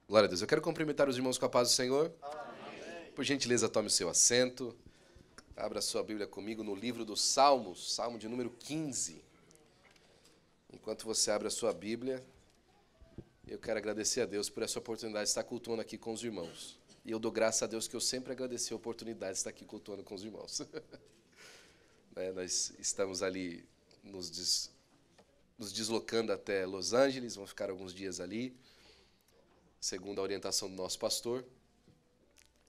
Glória a Deus. Eu quero cumprimentar os irmãos com a paz do Senhor. Amém. Por gentileza, tome o seu assento. Abra sua Bíblia comigo no livro dos Salmos, Salmo de número 15. Enquanto você abre a sua Bíblia, eu quero agradecer a Deus por essa oportunidade de estar cultuando aqui com os irmãos. E eu dou graças a Deus que eu sempre agradeci a oportunidade de estar aqui cultuando com os irmãos. Nós estamos ali nos deslocando até Los Angeles, vamos ficar alguns dias ali, segundo a orientação do nosso pastor.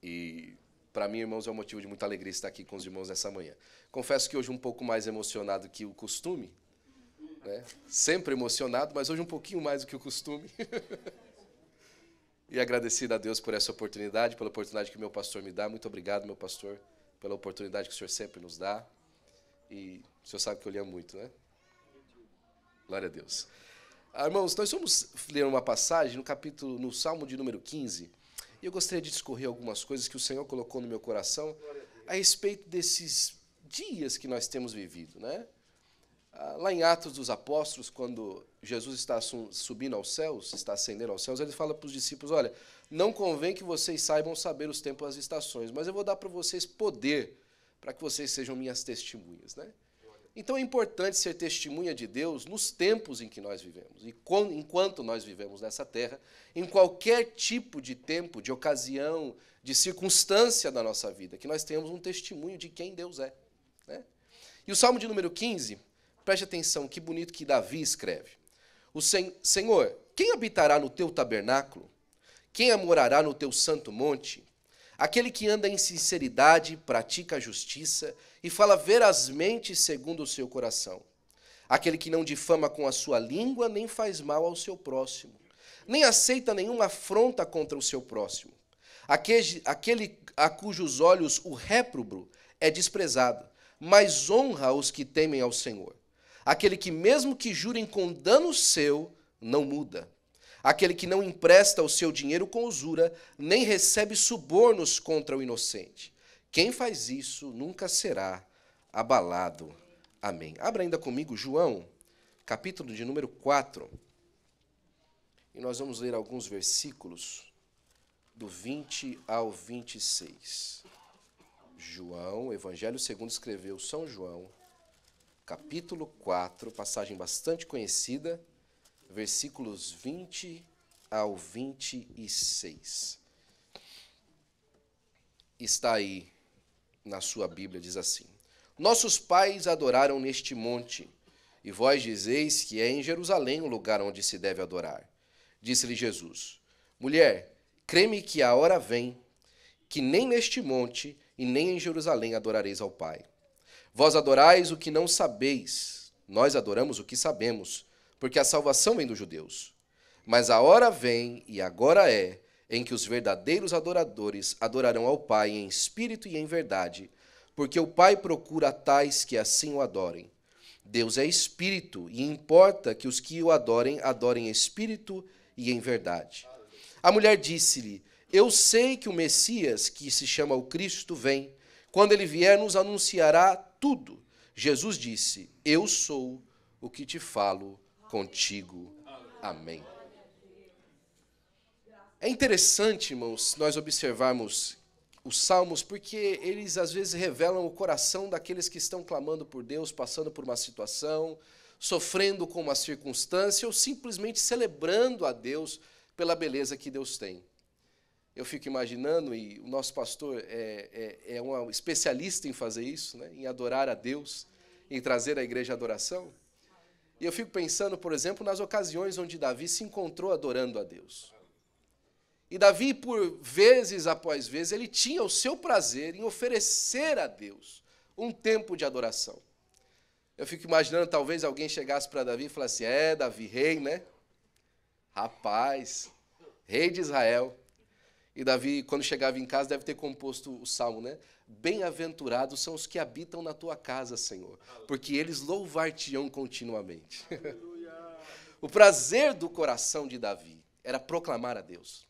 E para mim, irmãos, é um motivo de muita alegria estar aqui com os irmãos nessa manhã. Confesso que hoje um pouco mais emocionado que o costume, né? Sempre emocionado, mas hoje um pouquinho mais do que o costume. E agradecido a Deus por essa oportunidade, pela oportunidade que o meu pastor me dá. Muito obrigado, meu pastor, pela oportunidade que o senhor sempre nos dá. E o senhor sabe que eu lhe amo muito, né? Glória a Deus. Irmãos, nós vamos ler uma passagem no Salmo de número 15, e eu gostaria de discorrer algumas coisas que o Senhor colocou no meu coração a respeito desses dias que nós temos vivido, né? Lá em Atos dos Apóstolos, quando Jesus está subindo aos céus, está ascendendo aos céus, ele fala para os discípulos: olha, não convém que vocês saibam saber os tempos e as estações, mas eu vou dar para vocês poder, para que vocês sejam minhas testemunhas, né? Então é importante ser testemunha de Deus nos tempos em que nós vivemos. E enquanto nós vivemos nessa terra, em qualquer tipo de tempo, de ocasião, de circunstância da nossa vida, que nós tenhamos um testemunho de quem Deus é, né? E o Salmo de número 15, preste atenção, que bonito que Davi escreve. Senhor, quem habitará no teu tabernáculo? Quem morará no teu santo monte? Aquele que anda em sinceridade, pratica a justiça e fala verazmente segundo o seu coração. Aquele que não difama com a sua língua, nem faz mal ao seu próximo, nem aceita nenhuma afronta contra o seu próximo. Aquele a cujos olhos o réprobo é desprezado, mas honra os que temem ao Senhor. Aquele que mesmo que jurem com dano seu, não muda. Aquele que não empresta o seu dinheiro com usura, nem recebe subornos contra o inocente. Quem faz isso nunca será abalado. Amém. Abra ainda comigo João, capítulo de número 4. E nós vamos ler alguns versículos do 20 ao 26. João, Evangelho segundo escreveu São João, capítulo 4, passagem bastante conhecida, versículos 20 ao 26. Está aí na sua Bíblia, diz assim: nossos pais adoraram neste monte, e vós dizeis que é em Jerusalém o lugar onde se deve adorar. Disse-lhe Jesus: mulher, crê-me que a hora vem, que nem neste monte e nem em Jerusalém adorareis ao Pai. Vós adorais o que não sabeis, nós adoramos o que sabemos, porque a salvação vem dos judeus. Mas a hora vem, e agora é, em que os verdadeiros adoradores adorarão ao Pai em espírito e em verdade, porque o Pai procura tais que assim o adorem. Deus é espírito, e importa que os que o adorem, adorem em espírito e em verdade. A mulher disse-lhe: eu sei que o Messias, que se chama o Cristo, vem. Quando ele vier, nos anunciará tudo. Jesus disse: eu sou o que te falo contigo. Amém. É interessante, irmãos, nós observarmos os salmos, porque eles às vezes revelam o coração daqueles que estão clamando por Deus, passando por uma situação, sofrendo com uma circunstância ou simplesmente celebrando a Deus pela beleza que Deus tem. Eu fico imaginando, e o nosso pastor é um especialista em fazer isso, né, em adorar a Deus, em trazer a igreja à adoração. E eu fico pensando, por exemplo, nas ocasiões onde Davi se encontrou adorando a Deus. E Davi, por vezes após vezes, ele tinha o seu prazer em oferecer a Deus um tempo de adoração. Eu fico imaginando, talvez alguém chegasse para Davi e falasse: Davi, rei, né? Rapaz, rei de Israel. E Davi, quando chegava em casa, deve ter composto o salmo, né? Bem-aventurados são os que habitam na tua casa, Senhor, porque eles louvar-te-ão continuamente. O prazer do coração de Davi era proclamar a Deus.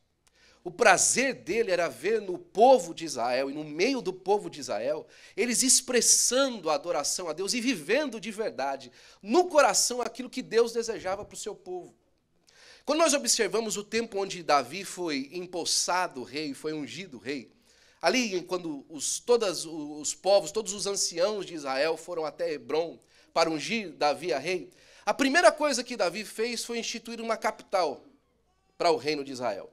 O prazer dele era ver no povo de Israel, e no meio do povo de Israel, eles expressando a adoração a Deus e vivendo de verdade, no coração, aquilo que Deus desejava para o seu povo. Quando nós observamos o tempo onde Davi foi empossado rei, foi ungido rei, ali quando todos os povos, todos os anciãos de Israel foram até Hebrom para ungir Davi a rei, a primeira coisa que Davi fez foi instituir uma capital para o reino de Israel.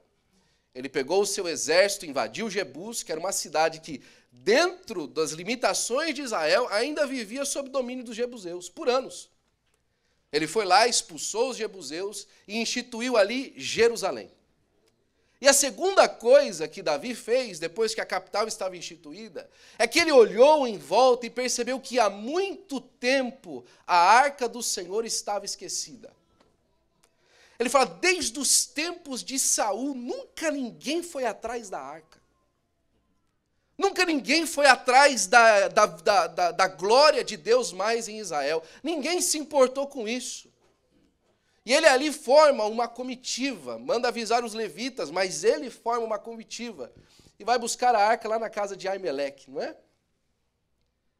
Ele pegou o seu exército, invadiu Jebus, que era uma cidade que, dentro das limitações de Israel, ainda vivia sob domínio dos jebuseus, por anos. Ele foi lá, expulsou os jebuseus e instituiu ali Jerusalém. E a segunda coisa que Davi fez, depois que a capital estava instituída, é que ele olhou em volta e percebeu que há muito tempo a arca do Senhor estava esquecida. Ele fala, desde os tempos de Saul, nunca ninguém foi atrás da arca. Nunca ninguém foi atrás da glória de Deus mais em Israel. Ninguém se importou com isso. E ele ali forma uma comitiva, manda avisar os levitas, mas ele forma uma comitiva e vai buscar a arca lá na casa de Aimeleque, não é?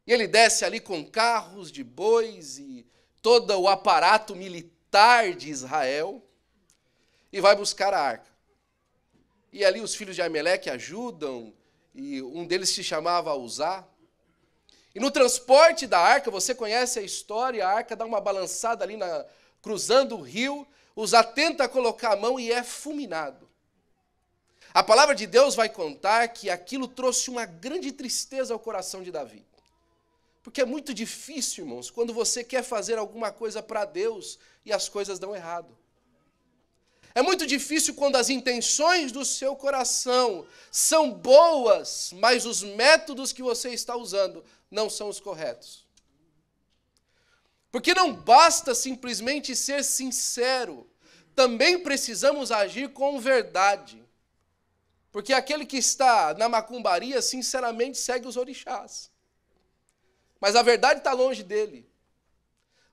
E ele desce ali com carros de bois e todo o aparato militar de Israel e vai buscar a arca. E ali os filhos de Aimeleque ajudam, e um deles se chamava Uzá. E no transporte da arca, você conhece a história, a arca dá uma balançada ali, cruzando o rio, Uzá tenta colocar a mão e é fulminado. A palavra de Deus vai contar que aquilo trouxe uma grande tristeza ao coração de Davi. Porque é muito difícil, irmãos, quando você quer fazer alguma coisa para Deus e as coisas dão errado. É muito difícil quando as intenções do seu coração são boas, mas os métodos que você está usando não são os corretos. Porque não basta simplesmente ser sincero, também precisamos agir com verdade. Porque aquele que está na macumbaria, sinceramente, segue os orixás. Mas a verdade está longe dele.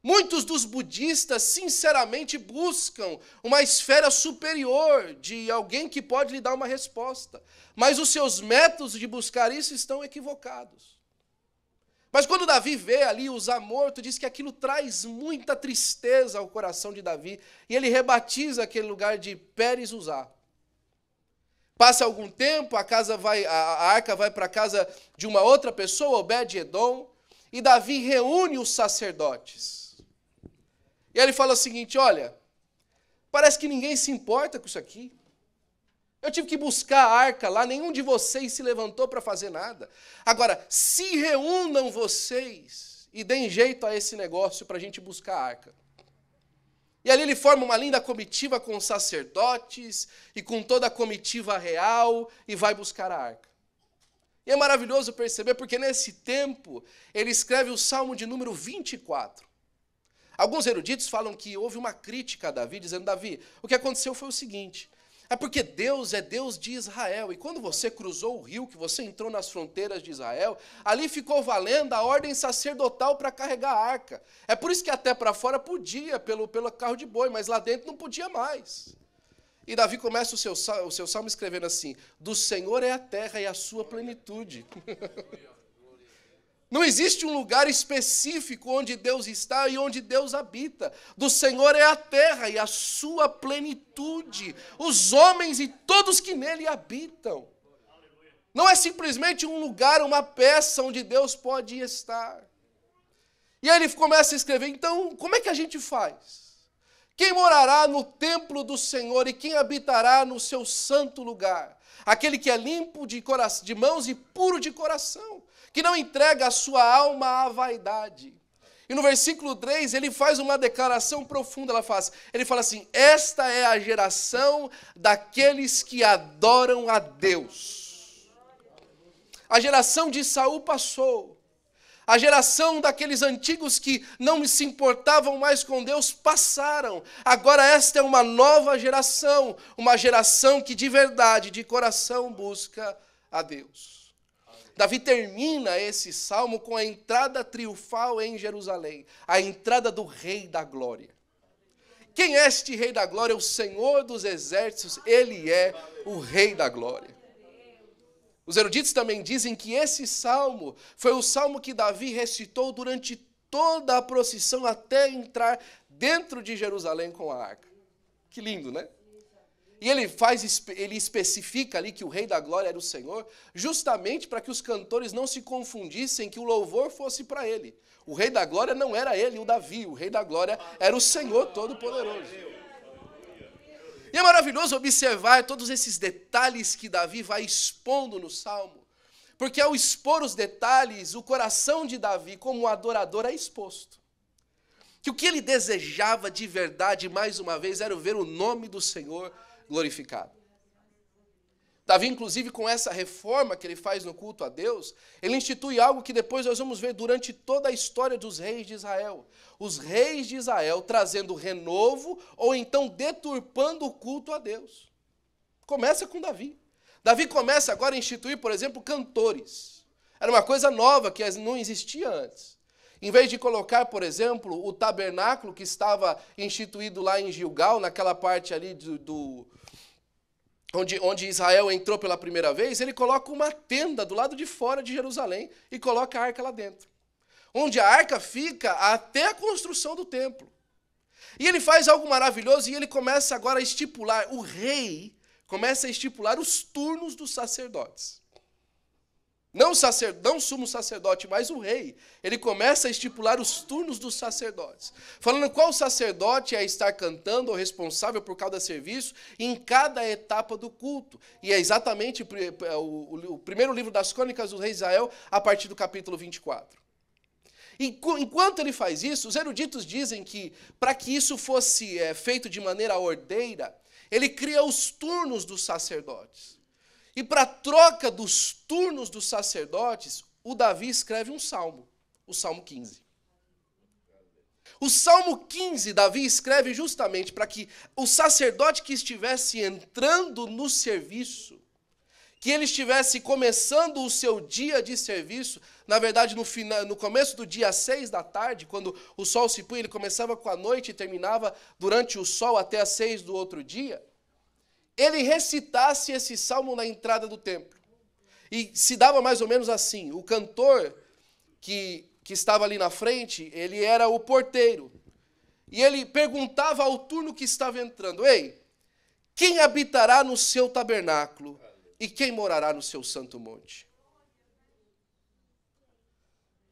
Muitos dos budistas, sinceramente, buscam uma esfera superior de alguém que pode lhe dar uma resposta. Mas os seus métodos de buscar isso estão equivocados. Mas quando Davi vê ali Uzá morto, diz que aquilo traz muita tristeza ao coração de Davi. E ele rebatiza aquele lugar de Pérez Uzá. Passa algum tempo, a arca vai para a casa de uma outra pessoa, Obed-Edom, e Davi reúne os sacerdotes. E aí ele fala o seguinte, olha, parece que ninguém se importa com isso aqui. Eu tive que buscar a arca lá, nenhum de vocês se levantou para fazer nada. Agora, se reúnam vocês e deem jeito a esse negócio para a gente buscar a arca. E ali ele forma uma linda comitiva com os sacerdotes e com toda a comitiva real e vai buscar a arca. E é maravilhoso perceber, porque nesse tempo ele escreve o Salmo de número 24. Alguns eruditos falam que houve uma crítica a Davi, dizendo, Davi, o que aconteceu foi o seguinte, é porque Deus é Deus de Israel, e quando você cruzou o rio, que você entrou nas fronteiras de Israel, ali ficou valendo a ordem sacerdotal para carregar a arca. É por isso que até para fora podia, pelo carro de boi, mas lá dentro não podia mais. E Davi começa o seu salmo escrevendo assim, do Senhor é a terra e a sua plenitude. Não existe um lugar específico onde Deus está e onde Deus habita. Do Senhor é a terra e a sua plenitude, os homens e todos que nele habitam. Não é simplesmente um lugar, uma peça onde Deus pode estar. E aí ele começa a escrever, então, como é que a gente faz? Quem morará no templo do Senhor e quem habitará no seu santo lugar? Aquele que é limpo de mãos e puro de coração, que não entrega a sua alma à vaidade. E no versículo 3, ele faz uma declaração profunda, ele fala assim, esta é a geração daqueles que adoram a Deus. A geração de Saul passou. A geração daqueles antigos que não se importavam mais com Deus passaram. Agora esta é uma nova geração, uma geração que de verdade, de coração busca a Deus. Davi termina esse salmo com a entrada triunfal em Jerusalém, a entrada do Rei da Glória. Quem é este Rei da Glória? O Senhor dos Exércitos, ele é o Rei da Glória. Os eruditos também dizem que esse salmo foi o salmo que Davi recitou durante toda a procissão até entrar dentro de Jerusalém com a arca. Que lindo, né? E ele especifica ali que o Rei da Glória era o Senhor, justamente para que os cantores não se confundissem, que o louvor fosse para ele. O Rei da Glória não era ele, o Davi, o Rei da Glória era o Senhor Todo-Poderoso. E é maravilhoso observar todos esses detalhes que Davi vai expondo no Salmo, porque ao expor os detalhes, o coração de Davi, como adorador, é exposto. Que o que ele desejava de verdade, mais uma vez, era ver o nome do Senhor glorificado. Davi, inclusive, com essa reforma que ele faz no culto a Deus, ele institui algo que depois nós vamos ver durante toda a história dos reis de Israel. Os reis de Israel trazendo renovo ou então deturpando o culto a Deus. Começa com Davi. Davi começa agora a instituir, por exemplo, cantores. Era uma coisa nova que não existia antes. Em vez de colocar, por exemplo, o tabernáculo que estava instituído lá em Gilgal, naquela parte ali onde Israel entrou pela primeira vez, ele coloca uma tenda do lado de fora de Jerusalém e coloca a arca lá dentro. Onde a arca fica até a construção do templo. E ele faz algo maravilhoso e ele começa agora a estipular, o rei começa a estipular os turnos dos sacerdotes. Não sumo sacerdote, mas o rei. Ele começa a estipular os turnos dos sacerdotes. Falando qual sacerdote é estar cantando ou responsável por cada serviço em cada etapa do culto. E é exatamente o primeiro livro das Crônicas do rei Israel, a partir do capítulo 24. E enquanto ele faz isso, os eruditos dizem que, para que isso fosse feito de maneira ordeira, ele cria os turnos dos sacerdotes. E para a troca dos turnos dos sacerdotes, o Davi escreve um salmo, o Salmo 15. O Salmo 15, Davi escreve justamente para que o sacerdote que estivesse entrando no serviço, que ele estivesse começando o seu dia de serviço, na verdade no começo do dia 6 da tarde, quando o sol se punha, ele começava com a noite e terminava durante o sol até às 6 do outro dia, ele recitasse esse salmo na entrada do templo. E se dava mais ou menos assim, o cantor que estava ali na frente, ele era o porteiro. E ele perguntava ao turno que estava entrando, ei, quem habitará no seu tabernáculo e quem morará no seu santo monte?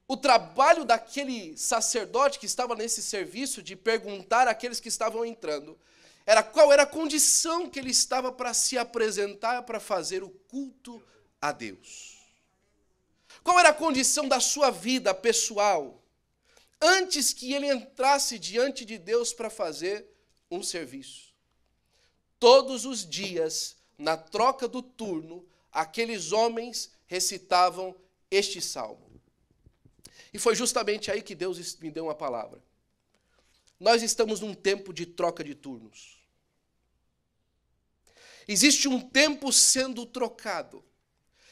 O trabalho daquele sacerdote que estava nesse serviço de perguntar àqueles que estavam entrando, era qual era a condição que ele estava para se apresentar, para fazer o culto a Deus. Qual era a condição da sua vida pessoal, antes que ele entrasse diante de Deus para fazer um serviço. Todos os dias, na troca do turno, aqueles homens recitavam este salmo. E foi justamente aí que Deus me deu uma palavra. Nós estamos num tempo de troca de turnos. Existe um tempo sendo trocado.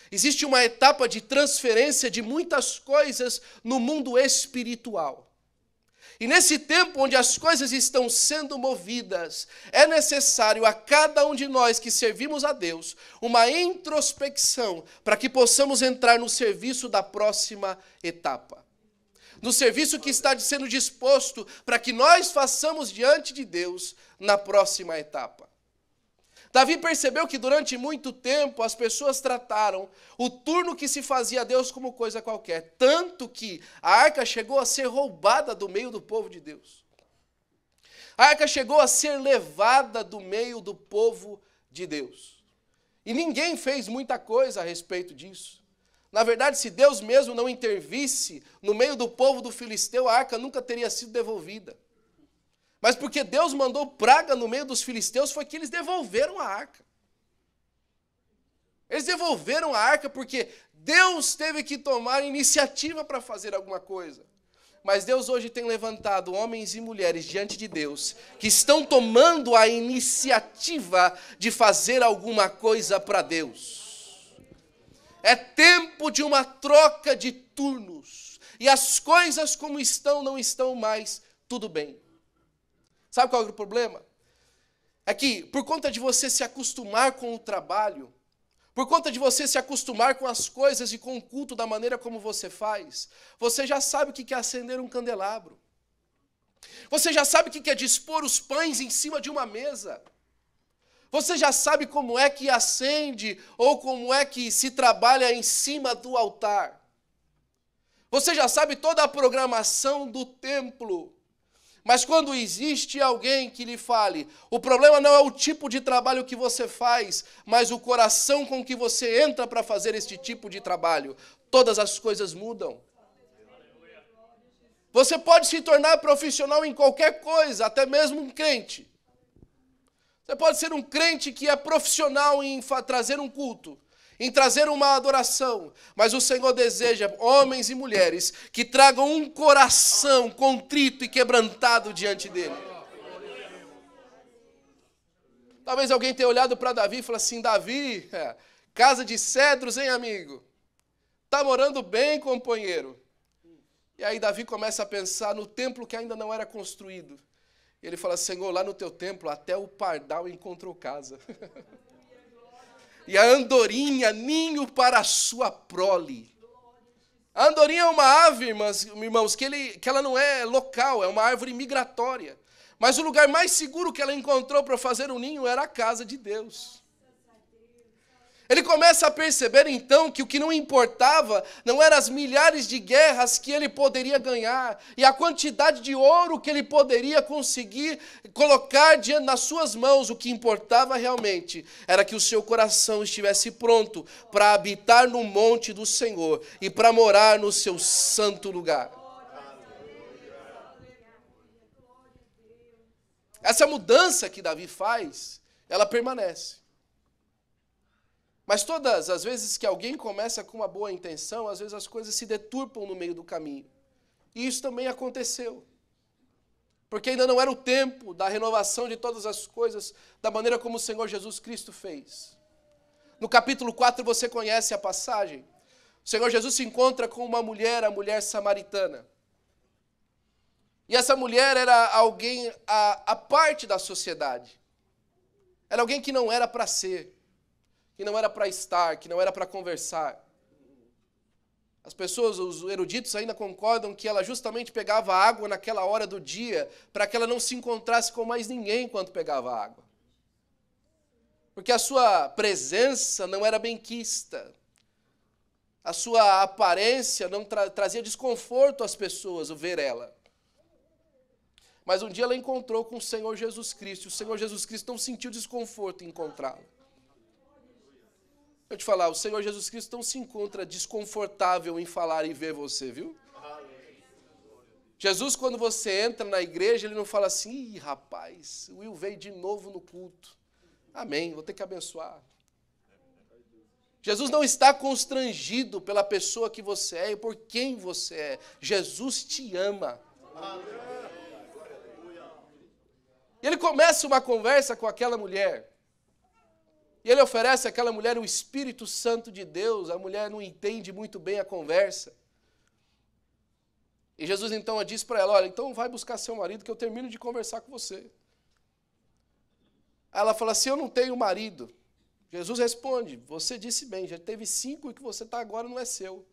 Existe uma etapa de transferência de muitas coisas no mundo espiritual. E nesse tempo onde as coisas estão sendo movidas, é necessário a cada um de nós que servimos a Deus uma introspecção para que possamos entrar no serviço da próxima etapa. No serviço que está sendo disposto para que nós façamos diante de Deus na próxima etapa. Davi percebeu que durante muito tempo as pessoas trataram o turno que se fazia a Deus como coisa qualquer, tanto que a arca chegou a ser roubada do meio do povo de Deus. A arca chegou a ser levada do meio do povo de Deus. E ninguém fez muita coisa a respeito disso. Na verdade, se Deus mesmo não intervisse no meio do povo do filisteu, a arca nunca teria sido devolvida. Mas porque Deus mandou praga no meio dos filisteus, foi que eles devolveram a arca. Eles devolveram a arca porque Deus teve que tomar iniciativa para fazer alguma coisa. Mas Deus hoje tem levantado homens e mulheres diante de Deus que estão tomando a iniciativa de fazer alguma coisa para Deus. É tempo de uma troca de turnos. E as coisas como estão, não estão mais tudo bem. Sabe qual é o problema? É que, por conta de você se acostumar com o trabalho, por conta de você se acostumar com as coisas e com o culto da maneira como você faz, você já sabe o que é acender um candelabro. Você já sabe o que é dispor os pães em cima de uma mesa. Você já sabe como é que acende ou como é que se trabalha em cima do altar. Você já sabe toda a programação do templo. Mas quando existe alguém que lhe fale, o problema não é o tipo de trabalho que você faz, mas o coração com que você entra para fazer este tipo de trabalho, todas as coisas mudam. Você pode se tornar profissional em qualquer coisa, até mesmo um crente. Você pode ser um crente que é profissional em trazer um culto, em trazer uma adoração, mas o Senhor deseja homens e mulheres que tragam um coração contrito e quebrantado diante dele. Talvez alguém tenha olhado para Davi e falado assim, Davi, casa de cedros, hein, amigo? Tá morando bem, companheiro? E aí Davi começa a pensar no templo que ainda não era construído. E ele fala, Senhor, lá no teu templo até o pardal encontrou casa. E a andorinha, ninho para a sua prole. A andorinha é uma ave, irmãos, que ela não é local, é uma árvore migratória. Mas o lugar mais seguro que ela encontrou para fazer um ninho era a casa de Deus. Ele começa a perceber, então, que o que não importava não eram as milhares de guerras que ele poderia ganhar e a quantidade de ouro que ele poderia conseguir colocar diante nas suas mãos. O que importava realmente era que o seu coração estivesse pronto para habitar no monte do Senhor e para morar no seu santo lugar. Essa mudança que Davi faz, ela permanece. Mas todas as vezes que alguém começa com uma boa intenção, às vezes as coisas se deturpam no meio do caminho. E isso também aconteceu. Porque ainda não era o tempo da renovação de todas as coisas, da maneira como o Senhor Jesus Cristo fez. No capítulo 4 você conhece a passagem. O Senhor Jesus se encontra com uma mulher, a mulher samaritana. E essa mulher era alguém à parte da sociedade. Era alguém que não era para ser. Que não era para estar, que não era para conversar. As pessoas, os eruditos ainda concordam que ela justamente pegava água naquela hora do dia para que ela não se encontrasse com mais ninguém enquanto pegava água. Porque a sua presença não era benquista. A sua aparência não trazia desconforto às pessoas, o ver ela. Mas um dia ela encontrou com o Senhor Jesus Cristo. E o Senhor Jesus Cristo não sentiu desconforto em encontrá-la. Eu te falar, o Senhor Jesus Cristo não se encontra desconfortável em falar e ver você, viu? Jesus, quando você entra na igreja, ele não fala assim, ih, rapaz, o Will veio de novo no culto. Amém, vou ter que abençoar. Jesus não está constrangido pela pessoa que você é e por quem você é. Jesus te ama. E ele começa uma conversa com aquela mulher. E ele oferece àquela mulher o Espírito Santo de Deus. A mulher não entende muito bem a conversa. E Jesus então diz para ela, olha, então vai buscar seu marido que eu termino de conversar com você. Aí ela fala assim, eu não tenho marido. Jesus responde, você disse bem, já teve 5 e o que você está agora não é seu.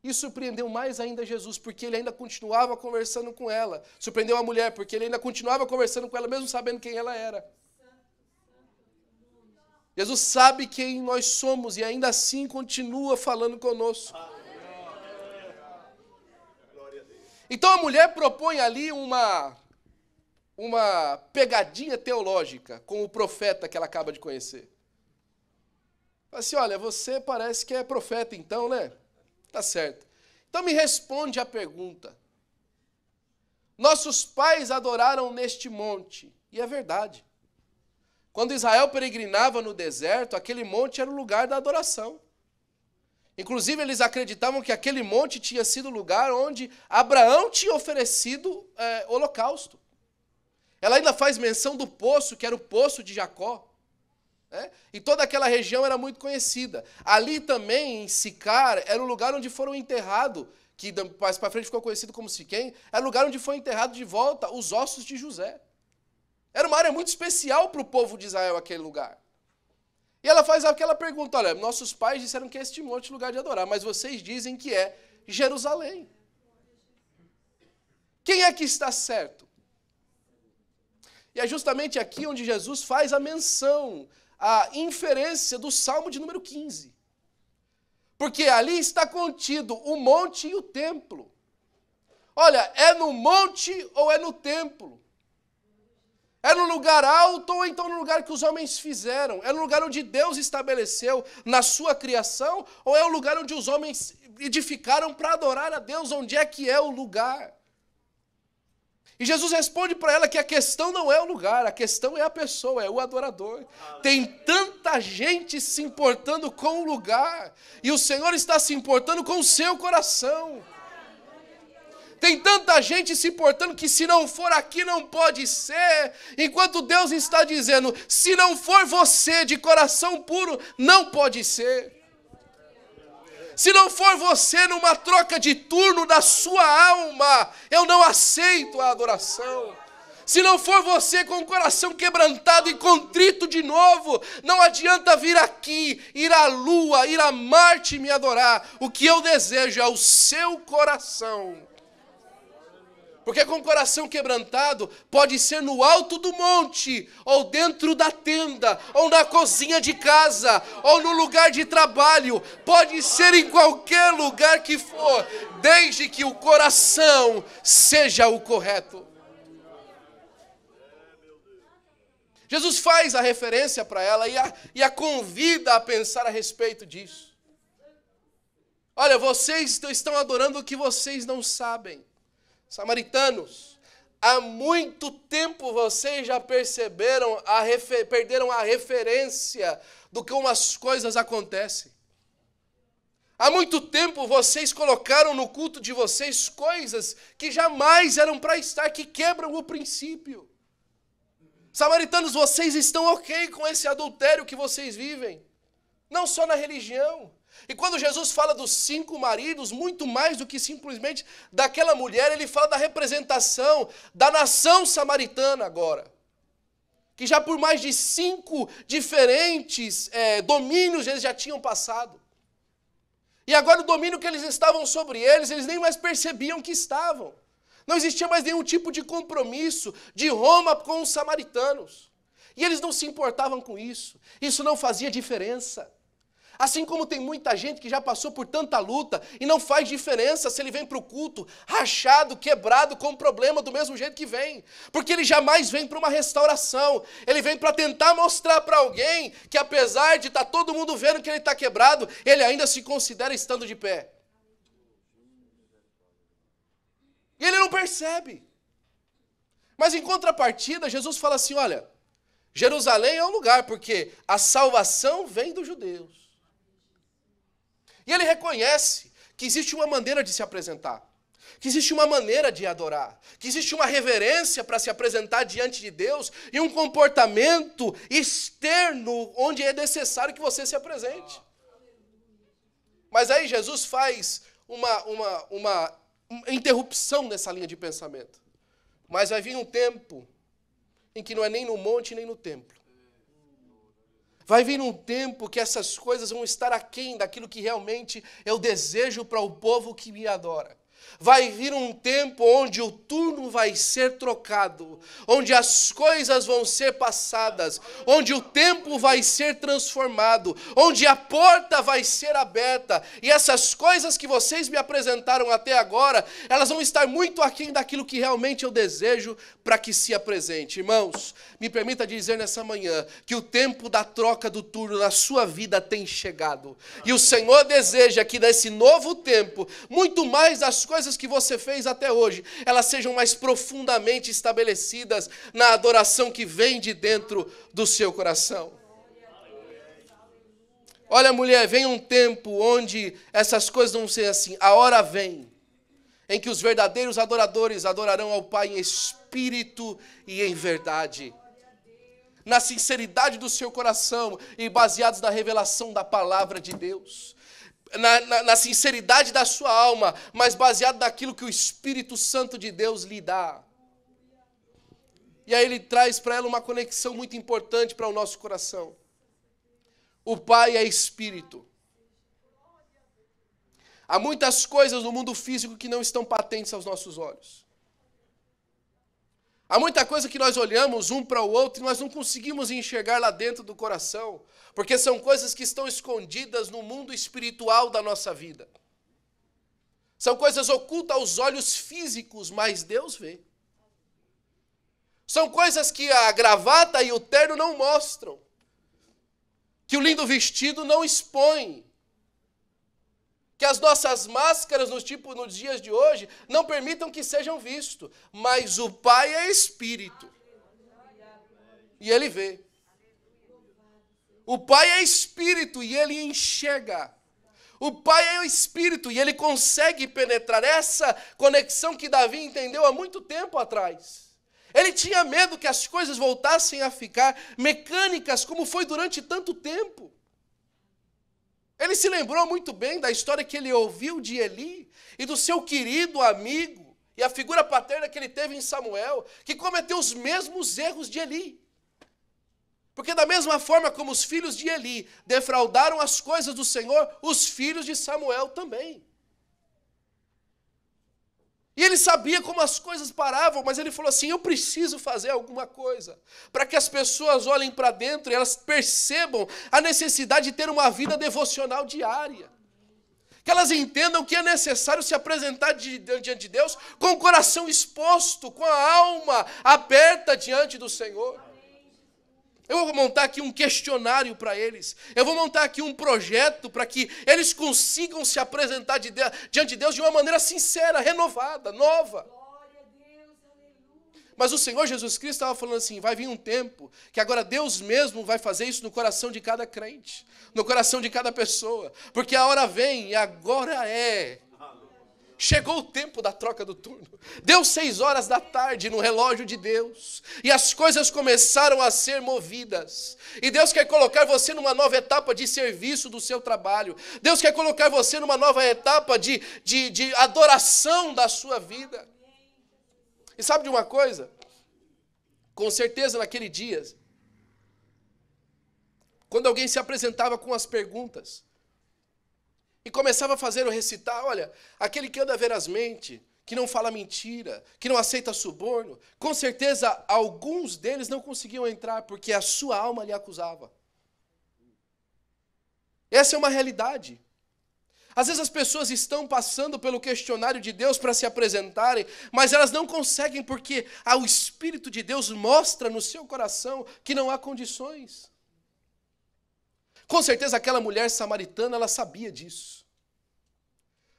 Isso surpreendeu mais ainda Jesus, porque ele ainda continuava conversando com ela. Surpreendeu a mulher, porque ele ainda continuava conversando com ela, mesmo sabendo quem ela era. Jesus sabe quem nós somos e ainda assim continua falando conosco. Então a mulher propõe ali uma pegadinha teológica com o profeta que ela acaba de conhecer. Fala assim, olha, você parece que é profeta então, né? Tá certo. Então me responde a pergunta. Nossos pais adoraram neste monte, e é verdade. Quando Israel peregrinava no deserto, aquele monte era o lugar da adoração. Inclusive, eles acreditavam que aquele monte tinha sido o lugar onde Abraão tinha oferecido holocausto. Ela ainda faz menção do poço, que era o poço de Jacó. E toda aquela região era muito conhecida. Ali também, em Sicar, era o lugar onde foram enterrados, que mais para frente ficou conhecido como Siquém, era o lugar onde foi enterrado de volta os ossos de José. Era uma área muito especial para o povo de Israel, aquele lugar. E ela faz aquela pergunta, olha, nossos pais disseram que é este monte lugar de adorar, mas vocês dizem que é Jerusalém. Quem é que está certo? E é justamente aqui onde Jesus faz a menção, a inferência do Salmo de número 15. Porque ali está contido o monte e o templo. Olha, é no monte ou é no templo? É no lugar alto ou então no lugar que os homens fizeram? É no lugar onde Deus estabeleceu na sua criação? Ou é o lugar onde os homens edificaram para adorar a Deus? Onde é que é o lugar? E Jesus responde para ela que a questão não é o lugar, a questão é a pessoa, é o adorador. Tem tanta gente se importando com o lugar, e o Senhor está se importando com o seu coração. Tem tanta gente se importando que se não for aqui não pode ser, enquanto Deus está dizendo, se não for você de coração puro, não pode ser. Se não for você numa troca de turno da sua alma, eu não aceito a adoração. Se não for você com o coração quebrantado e contrito de novo, não adianta vir aqui, ir à lua, ir a Marte me adorar. O que eu desejo é o seu coração. Porque com o coração quebrantado, pode ser no alto do monte, ou dentro da tenda, ou na cozinha de casa, ou no lugar de trabalho. Pode ser em qualquer lugar que for, desde que o coração seja o correto. Jesus faz a referência para ela e a convida a pensar a respeito disso. Olha, vocês estão adorando o que vocês não sabem. Samaritanos, há muito tempo vocês já perceberam, perderam a referência do que umas coisas acontecem. Há muito tempo vocês colocaram no culto de vocês coisas que jamais eram para estar, que quebram o princípio. Samaritanos, vocês estão ok com esse adultério que vocês vivem? Não só na religião. E quando Jesus fala dos 5 maridos, muito mais do que simplesmente daquela mulher, ele fala da representação da nação samaritana agora. Que já por mais de 5 diferentes domínios eles já tinham passado. E agora o domínio que eles estavam sobre eles nem mais percebiam que estavam. Não existia mais nenhum tipo de compromisso de Roma com os samaritanos. E eles não se importavam com isso. Isso não fazia diferença. Assim como tem muita gente que já passou por tanta luta e não faz diferença se ele vem para o culto rachado, quebrado, com problema do mesmo jeito que vem. Porque ele jamais vem para uma restauração. Ele vem para tentar mostrar para alguém que apesar de estar todo mundo vendo que ele está quebrado, ele ainda se considera estando de pé. E ele não percebe. Mas em contrapartida, Jesus fala assim, olha, Jerusalém é um lugar porque a salvação vem dos judeus. E ele reconhece que existe uma maneira de se apresentar, que existe uma maneira de adorar, que existe uma reverência para se apresentar diante de Deus e um comportamento externo onde é necessário que você se apresente. Mas aí Jesus faz uma interrupção nessa linha de pensamento. Mas vai vir um tempo em que não é nem no monte nem no templo. Vai vir um tempo que essas coisas vão estar aquém daquilo que realmente eu desejo para o povo que me adora. Vai vir um tempo onde o turno vai ser trocado, onde as coisas vão ser passadas, onde o tempo vai ser transformado, onde a porta vai ser aberta, e essas coisas que vocês me apresentaram até agora, elas vão estar muito aquém daquilo que realmente eu desejo para que se apresente. Irmãos, me permita dizer nessa manhã que o tempo da troca do turno na sua vida tem chegado, e o Senhor deseja que nesse novo tempo, muito mais das coisas que você fez até hoje, elas sejam mais profundamente estabelecidas na adoração que vem de dentro do seu coração. Olha, mulher, vem um tempo onde essas coisas vão ser assim. A hora vem em que os verdadeiros adoradores adorarão ao Pai em espírito e em verdade, na sinceridade do seu coração e baseados na revelação da palavra de Deus. Na sinceridade da sua alma, mas baseado naquilo que o Espírito Santo de Deus lhe dá. E aí ele traz para ela uma conexão muito importante para o nosso coração. O Pai é Espírito. Há muitas coisas no mundo físico que não estão patentes aos nossos olhos. Há muita coisa que nós olhamos um para o outro e nós não conseguimos enxergar lá dentro do coração, porque são coisas que estão escondidas no mundo espiritual da nossa vida. São coisas ocultas aos olhos físicos, mas Deus vê. São coisas que a gravata e o terno não mostram, que o lindo vestido não expõe, que as nossas máscaras nos dias de hoje não permitam que sejam vistos, mas o Pai é Espírito, e Ele vê. O Pai é Espírito e Ele enxerga. O Pai é o Espírito e Ele consegue penetrar. Essa conexão que Davi entendeu há muito tempo atrás. Ele tinha medo que as coisas voltassem a ficar mecânicas como foi durante tanto tempo. Ele se lembrou muito bem da história que ele ouviu de Eli e do seu querido amigo e a figura paterna que ele teve em Samuel, que cometeu os mesmos erros de Eli. Porque da mesma forma como os filhos de Eli defraudaram as coisas do Senhor, os filhos de Samuel também. E ele sabia como as coisas paravam, mas ele falou assim, eu preciso fazer alguma coisa, para que as pessoas olhem para dentro e elas percebam a necessidade de ter uma vida devocional diária. Que elas entendam que é necessário se apresentar diante de Deus com o coração exposto, com a alma aberta diante do Senhor. Eu vou montar aqui um questionário para eles. Eu vou montar aqui um projeto para que eles consigam se apresentar diante de Deus de uma maneira sincera, renovada, nova. Mas o Senhor Jesus Cristo estava falando assim, vai vir um tempo que agora Deus mesmo vai fazer isso no coração de cada crente, no coração de cada pessoa. Porque a hora vem e agora é. Chegou o tempo da troca do turno. Deu 6h no relógio de Deus. E as coisas começaram a ser movidas. E Deus quer colocar você numa nova etapa de serviço do seu trabalho. Deus quer colocar você numa nova etapa de adoração da sua vida. E sabe de uma coisa? Com certeza naquele dia, quando alguém se apresentava com as perguntas, e começava a fazer o recitar, olha, aquele que anda verazmente, que não fala mentira, que não aceita suborno, com certeza alguns deles não conseguiam entrar, porque a sua alma lhe acusava. Essa é uma realidade. Às vezes as pessoas estão passando pelo questionário de Deus para se apresentarem, mas elas não conseguem porque o Espírito de Deus mostra no seu coração que não há condições. Com certeza aquela mulher samaritana, ela sabia disso.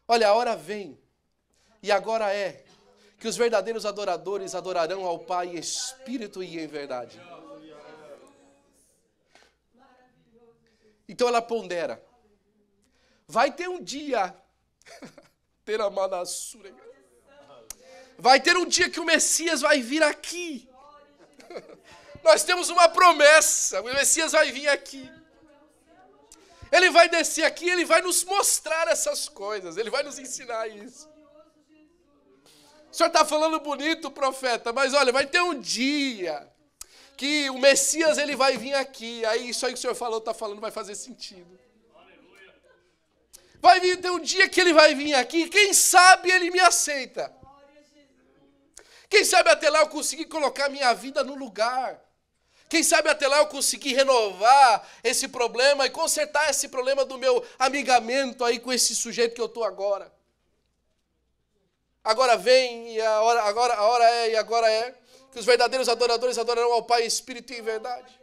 Olha, a hora vem, e agora é, que os verdadeiros adoradores adorarão ao Pai em espírito e em verdade. Então ela pondera. Vai ter um dia, vai ter um dia que o Messias vai vir aqui. Nós temos uma promessa, o Messias vai vir aqui. Ele vai descer aqui, ele vai nos mostrar essas coisas, ele vai nos ensinar isso. O senhor está falando bonito, profeta, mas olha, vai ter um dia que o Messias ele vai vir aqui, aí isso aí que o senhor falou, está falando, vai fazer sentido. Vai vir, ter um dia que ele vai vir aqui, quem sabe ele me aceita. Quem sabe até lá eu conseguir colocar minha vida no lugar. Quem sabe até lá eu conseguir renovar esse problema e consertar esse problema do meu amigamento aí com esse sujeito que eu estou agora. Agora vem e a hora é que os verdadeiros adoradores adorarão ao Pai em espírito e em verdade.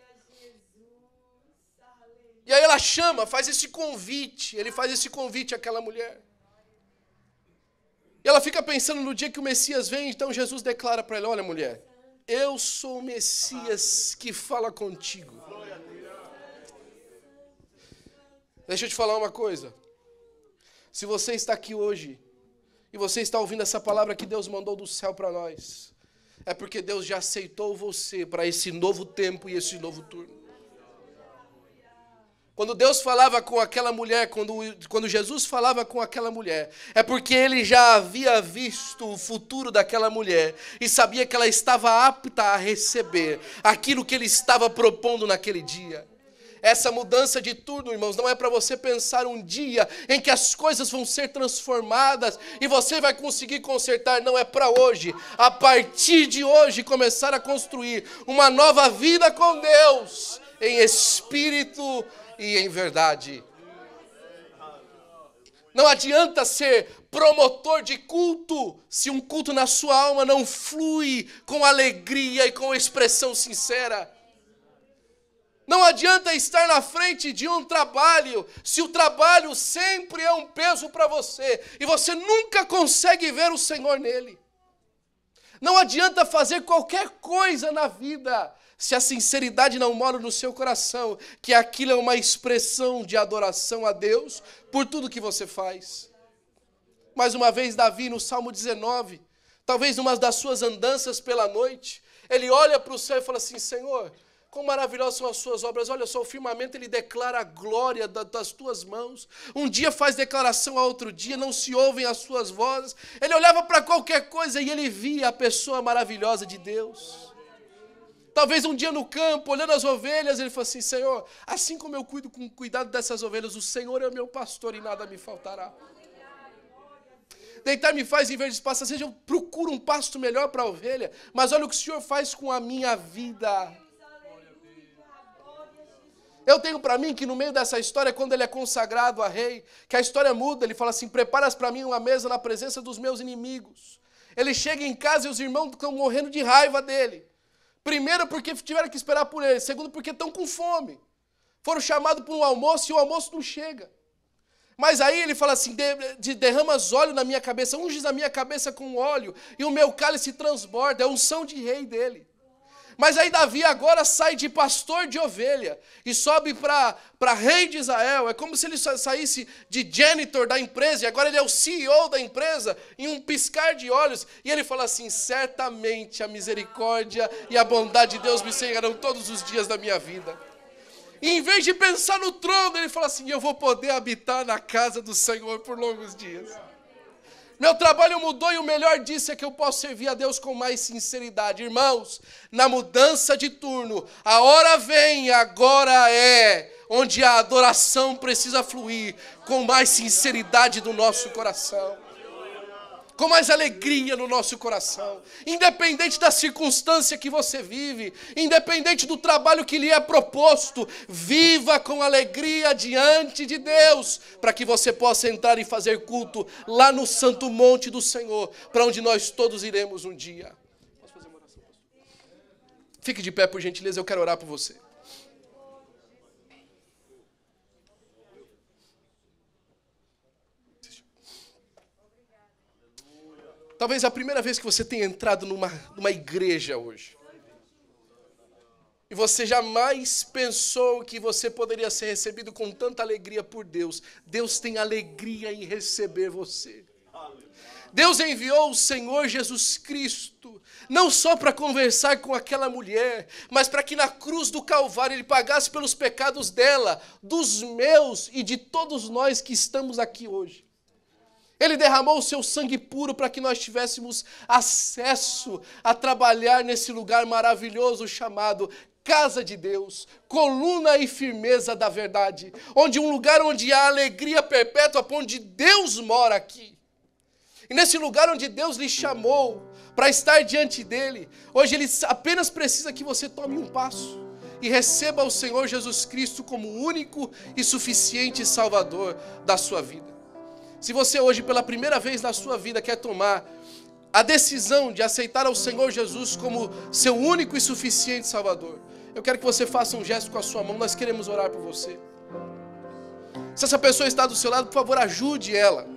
E aí ela chama, faz esse convite, ele faz esse convite àquela mulher. E ela fica pensando no dia que o Messias vem, então Jesus declara para ela, olha mulher, eu sou o Messias que fala contigo. Deixa eu te falar uma coisa. Se você está aqui hoje e você está ouvindo essa palavra que Deus mandou do céu para nós, é porque Deus já aceitou você para esse novo tempo e esse novo turno. Quando Deus falava com aquela mulher, quando Jesus falava com aquela mulher, é porque ele já havia visto o futuro daquela mulher e sabia que ela estava apta a receber aquilo que ele estava propondo naquele dia. Essa mudança de turno, irmãos, não é para você pensar um dia em que as coisas vão ser transformadas e você vai conseguir consertar. Não é para hoje. A partir de hoje, começar a construir uma nova vida com Deus, em espírito e em verdade. Não adianta ser promotor de culto se um culto na sua alma não flui com alegria e com expressão sincera. Não adianta estar na frente de um trabalho se o trabalho sempre é um peso para você e você nunca consegue ver o Senhor nele. Não adianta fazer qualquer coisa na vida se a sinceridade não mora no seu coração, que aquilo é uma expressão de adoração a Deus por tudo que você faz. Mais uma vez, Davi, no Salmo 19, talvez numa das suas andanças pela noite, ele olha para o céu e fala assim: Senhor, quão maravilhosas são as suas obras. Olha só, o firmamento ele declara a glória das tuas mãos. Um dia faz declaração a outro dia, não se ouvem as suas vozes. Ele olhava para qualquer coisa e ele via a pessoa maravilhosa de Deus. Talvez um dia no campo, olhando as ovelhas, ele falou assim: Senhor, assim como eu cuido com cuidado dessas ovelhas, o Senhor é o meu pastor e nada me faltará. Deitar-me faz em verde pasto, ou seja, eu procuro um pasto melhor para a ovelha, mas olha o que o Senhor faz com a minha vida. Eu tenho para mim que no meio dessa história, quando ele é consagrado a rei, que a história muda, ele fala assim: preparas para mim uma mesa na presença dos meus inimigos. Ele chega em casa e os irmãos estão morrendo de raiva dele. Primeiro porque tiveram que esperar por ele, segundo porque estão com fome. Foram chamados para um almoço e o almoço não chega. Mas aí ele fala assim: derramas óleo na minha cabeça, unges a minha cabeça com óleo, e o meu cálice transborda, é a unção de rei dele. Mas aí Davi agora sai de pastor de ovelha e sobe para rei de Israel. É como se ele saísse de janitor da empresa e agora ele é o CEO da empresa em um piscar de olhos. E ele fala assim: certamente a misericórdia e a bondade de Deus me seguirão todos os dias da minha vida. E em vez de pensar no trono, ele fala assim: eu vou poder habitar na casa do Senhor por longos dias. Meu trabalho mudou e o melhor disso é que eu posso servir a Deus com mais sinceridade. Irmãos, na mudança de turno, a hora vem, agora é, onde a adoração precisa fluir com mais sinceridade do nosso coração. Com mais alegria no nosso coração, independente da circunstância que você vive, independente do trabalho que lhe é proposto, viva com alegria diante de Deus, para que você possa entrar e fazer culto lá no santo monte do Senhor, para onde nós todos iremos um dia. Posso fazer uma oração, pastor? Fique de pé, por gentileza, eu quero orar por você. Talvez a primeira vez que você tenha entrado numa igreja hoje. E você jamais pensou que você poderia ser recebido com tanta alegria por Deus. Deus tem alegria em receber você. Deus enviou o Senhor Jesus Cristo, não só para conversar com aquela mulher, mas para que na cruz do Calvário Ele pagasse pelos pecados dela, dos meus e de todos nós que estamos aqui hoje. Ele derramou o seu sangue puro para que nós tivéssemos acesso a trabalhar nesse lugar maravilhoso chamado Casa de Deus, coluna e firmeza da verdade, onde um lugar onde há alegria perpétua, onde Deus mora aqui. E nesse lugar onde Deus lhe chamou para estar diante dele, hoje Ele apenas precisa que você tome um passo e receba o Senhor Jesus Cristo como o único e suficiente Salvador da sua vida. Se você hoje, pela primeira vez na sua vida, quer tomar a decisão de aceitar ao Senhor Jesus como seu único e suficiente Salvador, eu quero que você faça um gesto com a sua mão, nós queremos orar por você. Se essa pessoa está do seu lado, por favor, ajude ela,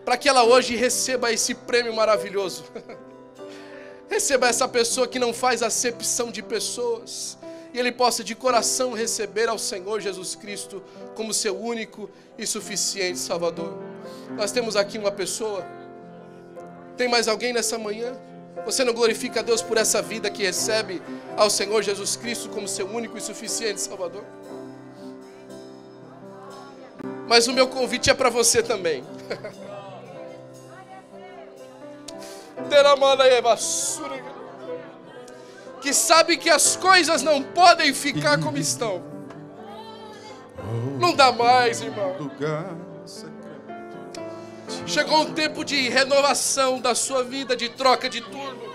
para que ela hoje receba esse prêmio maravilhoso. Receba essa pessoa que não faz acepção de pessoas, e ele possa de coração receber ao Senhor Jesus Cristo como seu único e suficiente Salvador. Nós temos aqui uma pessoa. Tem mais alguém nessa manhã? Você não glorifica a Deus por essa vida que recebe ao Senhor Jesus Cristo como seu único e suficiente Salvador? Mas o meu convite é para você também. Que sabe que as coisas não podem ficar como estão. Não dá mais, irmão. Chegou um tempo de renovação da sua vida, de troca de turno.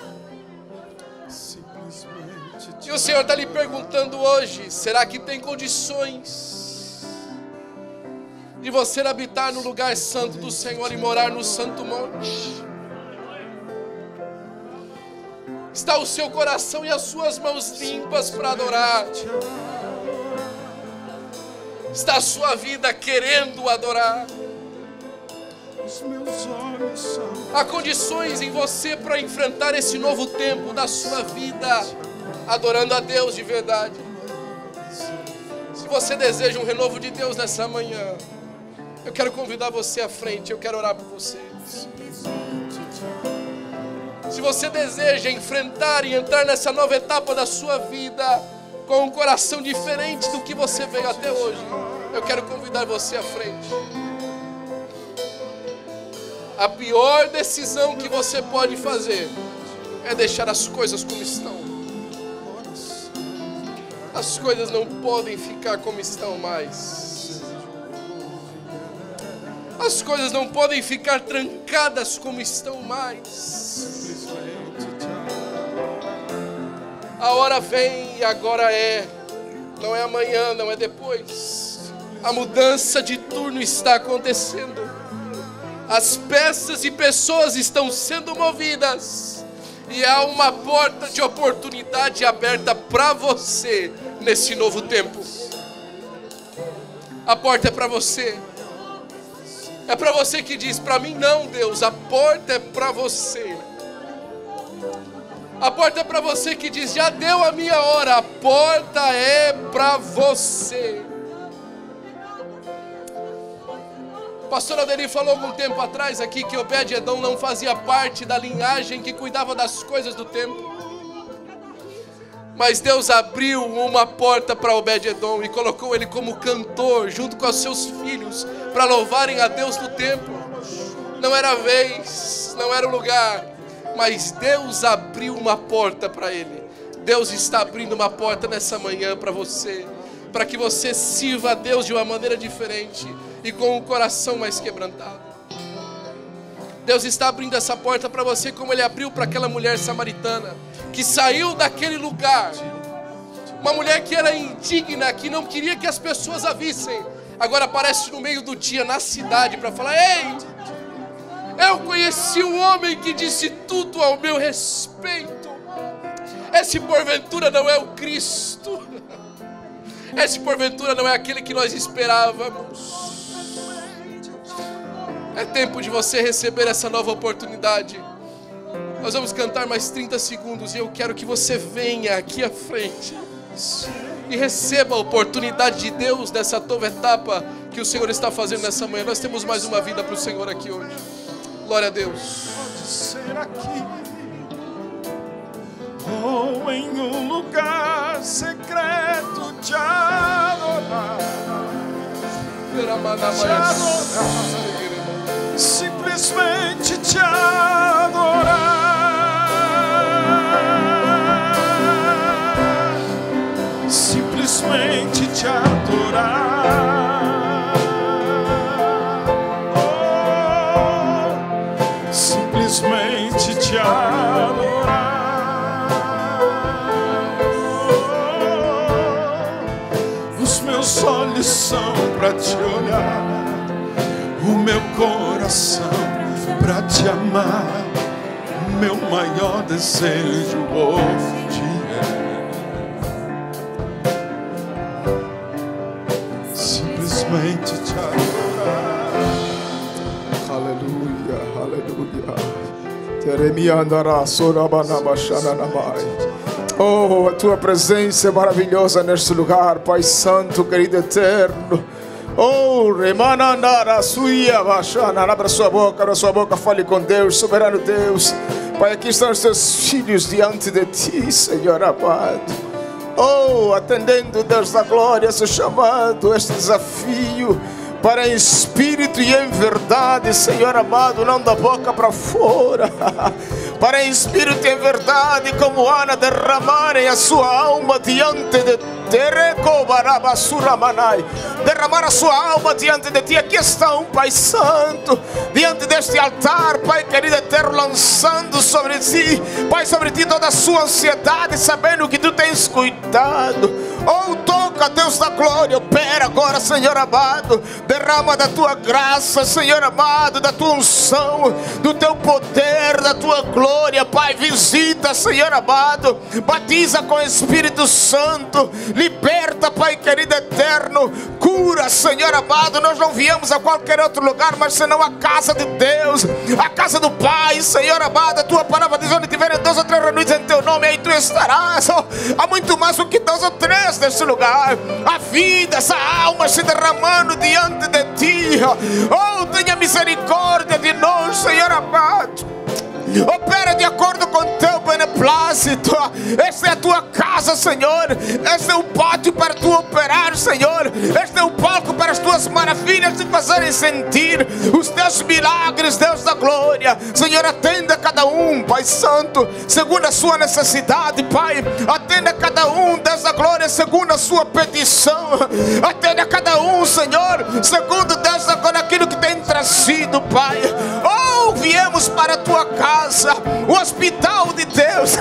E o Senhor está lhe perguntando hoje: será que tem condições de você habitar no lugar santo do Senhor e morar no santo monte? Está o seu coração e as suas mãos limpas para adorar? Está a sua vida querendo adorar? Há condições em você para enfrentar esse novo tempo da sua vida, adorando a Deus de verdade. Se você deseja um renovo de Deus nessa manhã, eu quero convidar você à frente, eu quero orar por você. Se você deseja enfrentar e entrar nessa nova etapa da sua vida com um coração diferente do que você veio até hoje, eu quero convidar você à frente. A pior decisão que você pode fazer é deixar as coisas como estão. As coisas não podem ficar como estão mais. As coisas não podem ficar trancadas como estão mais. A hora vem e agora é. Não é amanhã, não é depois. A mudança de turno está acontecendo. As peças e pessoas estão sendo movidas. E há uma porta de oportunidade aberta para você nesse novo tempo. A porta é para você. É para você que diz: para mim não, Deus. A porta é para você. A porta é para você que diz: já deu a minha hora. A porta é para você. O pastor Alderi falou algum tempo atrás aqui que Obed-Edom não fazia parte da linhagem que cuidava das coisas do templo. Mas Deus abriu uma porta para Obed-Edom e colocou ele como cantor junto com os seus filhos para louvarem a Deus no templo. Não era a vez, não era o lugar, mas Deus abriu uma porta para ele. Deus está abrindo uma porta nessa manhã para você, para que você sirva a Deus de uma maneira diferente e com o coração mais quebrantado. Deus está abrindo essa porta para você, como Ele abriu para aquela mulher samaritana que saiu daquele lugar. Uma mulher que era indigna, que não queria que as pessoas a vissem, agora aparece no meio do dia na cidade para falar: ei, eu conheci um homem que disse tudo ao meu respeito. Esse porventura não é o Cristo. Esse porventura não é aquele que nós esperávamos. É tempo de você receber essa nova oportunidade. Nós vamos cantar mais 30 segundos e eu quero que você venha aqui à frente e receba a oportunidade de Deus nessa nova etapa que o Senhor está fazendo nessa manhã. Nós temos mais uma vida para o Senhor aqui hoje. Glória a Deus. Pode ser aqui ou em um lugar secreto te adorar. Simplesmente te adorar. Simplesmente te adorar. Oh, simplesmente te adorar. Oh, os meus olhos são para te olhar, o meu coração pra te amar, o meu maior desejo hoje é simplesmente te adorar. Aleluia, aleluia. Teremiandará sorabanabashana namai. Oh, a tua presença é maravilhosa neste lugar, Pai Santo, querido eterno. Oh, remanandara suia bachana. Abra sua boca, fale com Deus, soberano Deus. Pai, aqui estão os teus filhos diante de ti, Senhor amado. Oh, atendendo, Deus da glória, esse chamado, este desafio, para em espírito e em verdade, Senhor amado, não da boca para fora. para em espírito e em verdade, como Ana, derramarem a sua alma diante de ti. Derramar a sua alma diante de ti. Aqui estão, Pai Santo, diante deste altar, Pai querido eterno, lançando sobre ti, Pai, sobre ti toda a sua ansiedade, sabendo que tu tens cuidado. Oh, toca, Deus da glória, opera agora, Senhor amado. Derrama da tua graça, Senhor amado, da tua unção, do teu poder, da tua glória, Pai. Visita, Senhor amado, batiza com o Espírito Santo, liberta, Pai querido eterno, cura, Senhor amado. Nós não viemos a qualquer outro lugar, mas senão a casa de Deus, a casa do Pai, Senhor amado. A tua palavra diz: onde tiverem 2 ou 3 reunidos em teu nome, aí tu estarás. Oh, há muito mais do que 2 ou 3 neste lugar. A vida, essa alma se derramando diante de ti. Oh, tenha misericórdia de nós, Senhor amado. Opera de acordo com teu beneplácito. Esta é a tua casa, Senhor. Este é o pátio para tu operar, Senhor. Este é o palco para as tuas maravilhas te fazerem sentir os teus milagres, Deus da glória. Senhor, atenda cada um, Pai Santo, segundo a sua necessidade, Pai. Atenda cada um, Deus da glória, segundo a sua petição. Atenda cada um, Senhor, segundo, Deus da glória, aquilo que tem trazido, Pai. Oh, viemos para a tua casa, o hospital de Deus.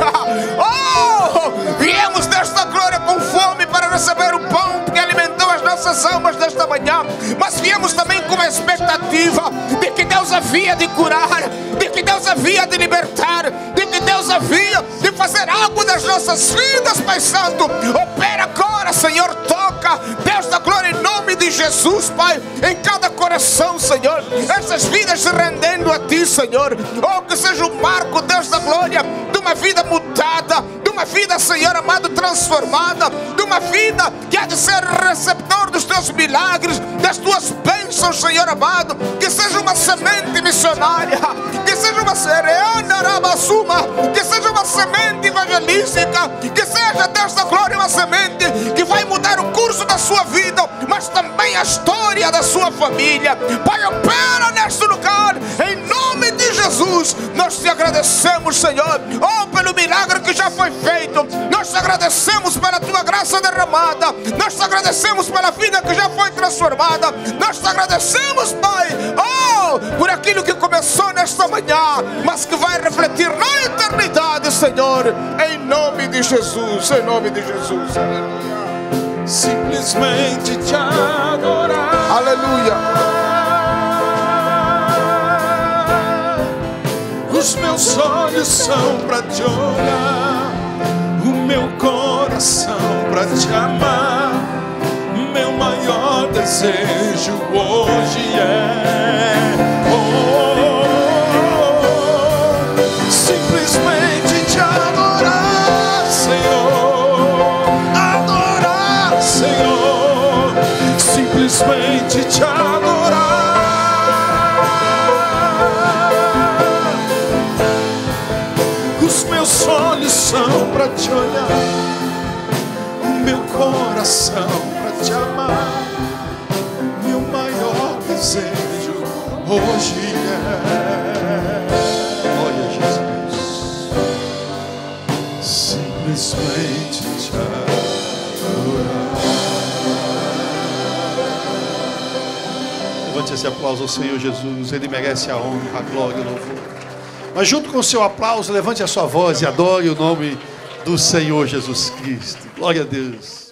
Oh, viemos desta glória com fome para receber o pão que alimentou as nossas almas nesta manhã, mas viemos também com a expectativa de que Deus havia de curar, de que Deus havia de libertar, de que Deus havia de fazer algo nas nossas vidas, Pai Santo. Opera agora, Senhor, toca, Deus da glória, em nome de Jesus, Pai, em cada coração, Senhor, essas vidas se rendendo a ti, Senhor. Oh, que seja o marco, Deus da glória, de uma vida mudada, de uma vida, Senhor amado, transformada, de uma vida que há de ser receptor dos teus milagres, das tuas bênçãos, Senhor amado. Que seja uma semente missionária, que seja uma serena rabassuma, que seja uma semente evangelística, que seja, Deus da glória, uma semente que vai mudar o curso da sua vida, mas também a história da sua família. Pai, opera neste lugar, em nome de Jesus. Nós te agradecemos, Senhor, oh, pelo milagre que já foi feito. Nós te agradecemos pela tua graça derramada. Nós te agradecemos pela vida que já foi transformada. Nós te agradecemos, Pai, oh, por aquilo que começou nesta manhã, mas que vai refletir na eternidade, Senhor, em nome de Jesus, em nome de Jesus. Simplesmente te adorar. Aleluia. Os meus olhos são para te olhar, o meu coração para te amar. Meu maior desejo hoje é simplesmente te adorar, Senhor. Adorar, Senhor. Simplesmente te adorar. Meus olhos são para te olhar, o meu coração para te amar. Meu maior desejo hoje é, olha Jesus, simplesmente te adorar. Levante esse aplauso ao Senhor Jesus, Ele merece a honra, a glória e o louvor. Mas junto com o seu aplauso, levante a sua voz e adore o nome do Senhor Jesus Cristo. Glória a Deus.